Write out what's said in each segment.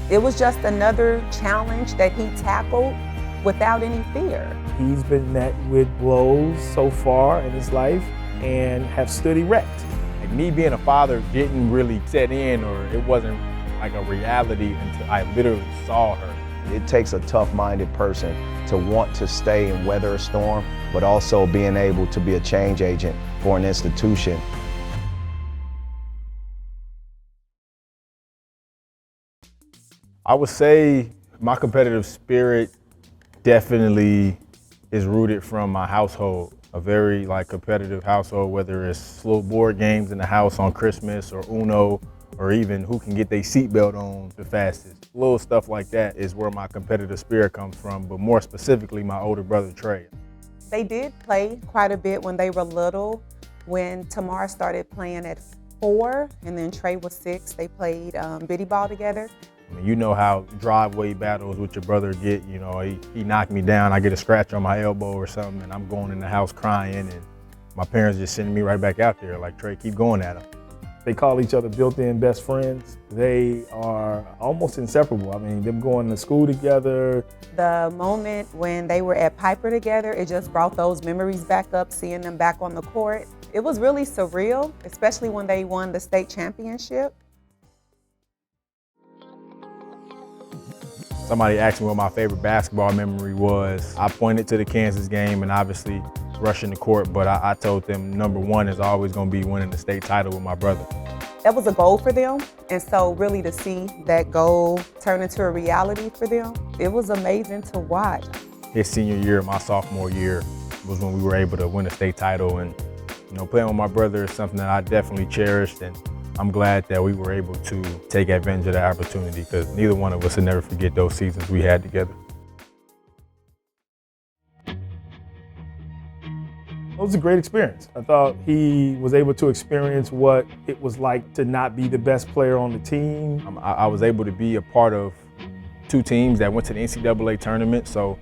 It was just another challenge that he tackled without any fear. He's been met with blows so far in his life and have stood erect. Like me being a father didn't really set in, or it wasn't like a reality until I literally saw her. It takes a tough-minded person to want to stay and weather a storm, but also being able to be a change agent for an institution. I would say my competitive spirit definitely is rooted from my household. A very competitive household, whether it's little board games in the house on Christmas or Uno, or even who can get their seatbelt on the fastest. Little stuff like that is where my competitive spirit comes from, but more specifically my older brother, Trey. They did play quite a bit when they were little. When Tamar started playing at 4 and then Trey was 6, they played bitty ball together. I mean, you know how driveway battles with your brother get, you know, he knocked me down, I get a scratch on my elbow or something, and I'm going in the house crying, and my parents just sending me right back out there, like, Trey, keep going at him. They call each other built-in best friends. They are almost inseparable. I mean, them going to school together. The moment when they were at Piper together, it just brought those memories back up, seeing them back on the court. It was really surreal, especially when they won the state championship. Somebody asked me what my favorite basketball memory was. I pointed to the Kansas game and obviously rushing the court, but I told them number one is always going to be winning the state title with my brother. That was a goal for them, and so really to see that goal turn into a reality for them, it was amazing to watch. His senior year, my sophomore year, was when we were able to win a state title, and playing with my brother is something that I definitely cherished, and I'm glad that we were able to take advantage of that opportunity, because neither one of us will never forget those seasons we had together. It was a great experience. I thought he was able to experience what it was like to not be the best player on the team. I was able to be a part of 2 teams that went to the NCAA tournament, so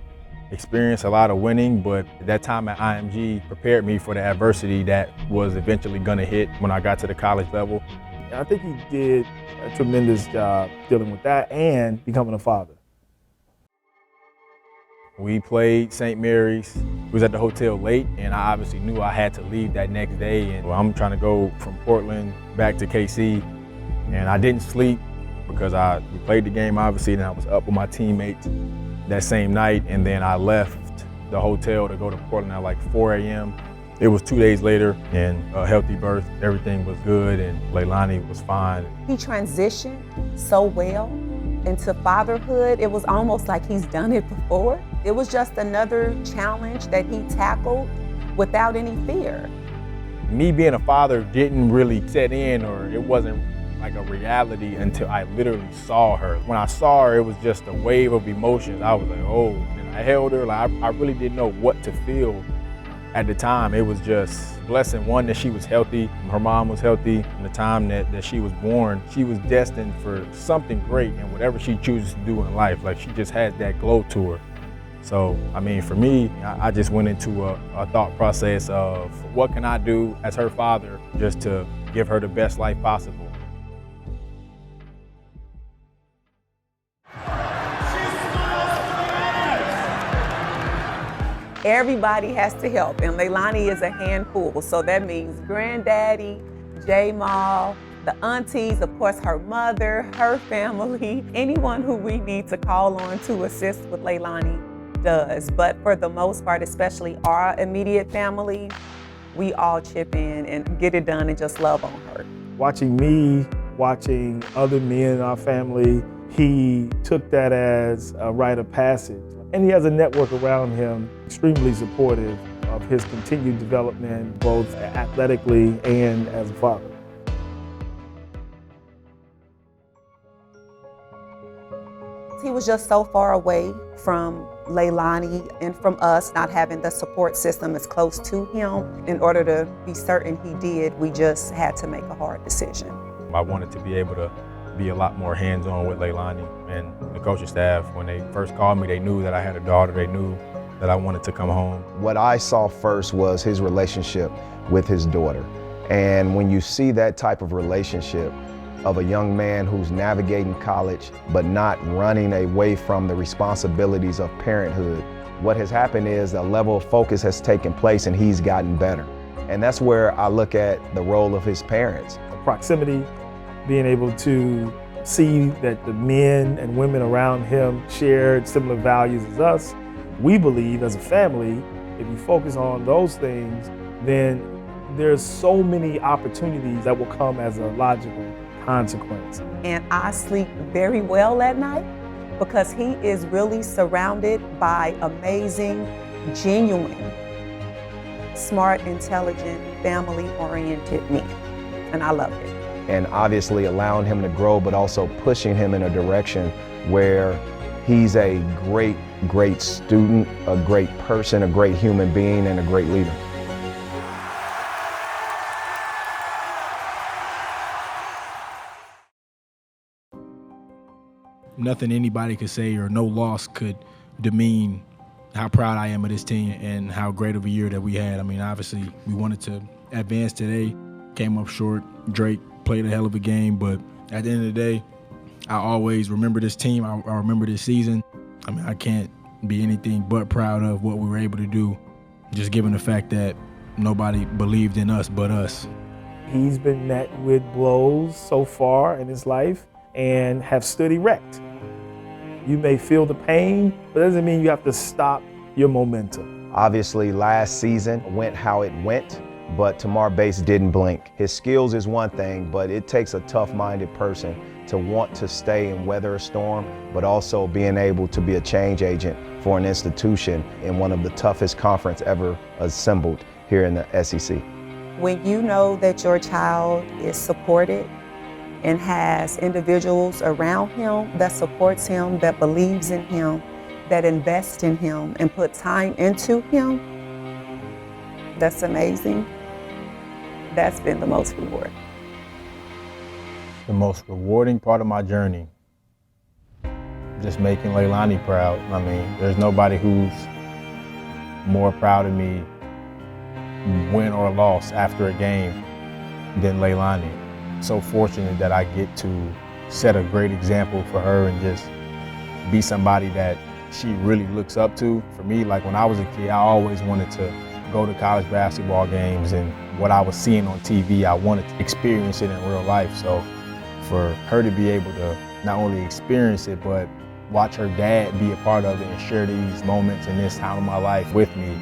experienced a lot of winning, but that time at IMG prepared me for the adversity that was eventually gonna hit when I got to the college level. I think he did a tremendous job dealing with that and becoming a father. We played St. Mary's. We was at the hotel late, and I obviously knew I had to leave that next day. And I'm trying to go from Portland back to KC, and I didn't sleep because we played the game, obviously, and I was up with my teammates that same night. And then I left the hotel to go to Portland at like 4 a.m. It was 2 days later, and a healthy birth. Everything was good, and Leilani was fine. He transitioned so well into fatherhood. It was almost like he's done it before. It was just another challenge that he tackled without any fear. Me being a father didn't really set in, or it wasn't like a reality until I literally saw her. When I saw her, it was just a wave of emotions. I was like, oh, and I held her. Like, I really didn't know what to feel at the time. It was just a blessing, one, that she was healthy. Her mom was healthy. And the time that she was born, she was destined for something great, and whatever she chooses to do in life, like, she just had that glow to her. So, I mean, for me, I just went into a thought process of what can I do as her father just to give her the best life possible. Everybody has to help, and Leilani is a handful. So that means granddaddy, J-Mal, the aunties, of course, her mother, her family, anyone who we need to call on to assist with Leilani does. But for the most part, especially our immediate family, we all chip in and get it done and just love on her. Watching me, watching other men in our family, he took that as a rite of passage. And he has a network around him, extremely supportive of his continued development, both athletically and as a father. He was just so far away from Leilani and from us, not having the support system as close to him. In order to be certain he did, we just had to make a hard decision. I wanted to be able to be a lot more hands-on with Leilani, and the coaching staff, when they first called me, they knew that I had a daughter, they knew that I wanted to come home. What I saw first was his relationship with his daughter. And when you see that type of relationship, of a young man who's navigating college, but not running away from the responsibilities of parenthood. What has happened is a level of focus has taken place and he's gotten better. And that's where I look at the role of his parents. Proximity, being able to see that the men and women around him shared similar values as us. We believe as a family, if you focus on those things, then there's so many opportunities that will come as a logical consequence. And I sleep very well at night because he is really surrounded by amazing, genuine, smart, intelligent, family-oriented men. And I love it. And obviously allowing him to grow, but also pushing him in a direction where he's a great, great student, a great person, a great human being, and a great leader. Nothing anybody could say or no loss could demean how proud I am of this team and how great of a year that we had. I mean, obviously, we wanted to advance today, came up short. Drake played a hell of a game, but at the end of the day, I always remember this team. I remember this season. I mean, I can't be anything but proud of what we were able to do, just given the fact that nobody believed in us but us. He's been met with blows so far in his life and have stood erect. You may feel the pain, but that doesn't mean you have to stop your momentum. Obviously, last season went how it went, but Tamar Bates didn't blink. His skills is one thing, but it takes a tough-minded person to want to stay and weather a storm, but also being able to be a change agent for an institution in one of the toughest conference ever assembled here in the SEC. When you know that your child is supported and has individuals around him that supports him, that believes in him, that invest in him and put time into him, that's amazing. That's been the most rewarding. The most rewarding part of my journey, just making Leilani proud. I mean, there's nobody who's more proud of me, win or loss after a game, than Leilani. So fortunate that I get to set a great example for her and just be somebody that she really looks up to. For me, like when I was a kid, I always wanted to go to college basketball games, and what I was seeing on TV, I wanted to experience it in real life. So for her to be able to not only experience it, but watch her dad be a part of it and share these moments in this time of my life with me,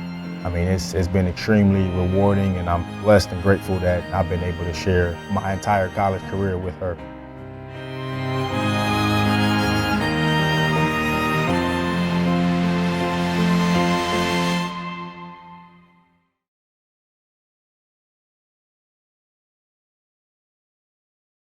I mean, it's been extremely rewarding, and I'm blessed and grateful that I've been able to share my entire college career with her.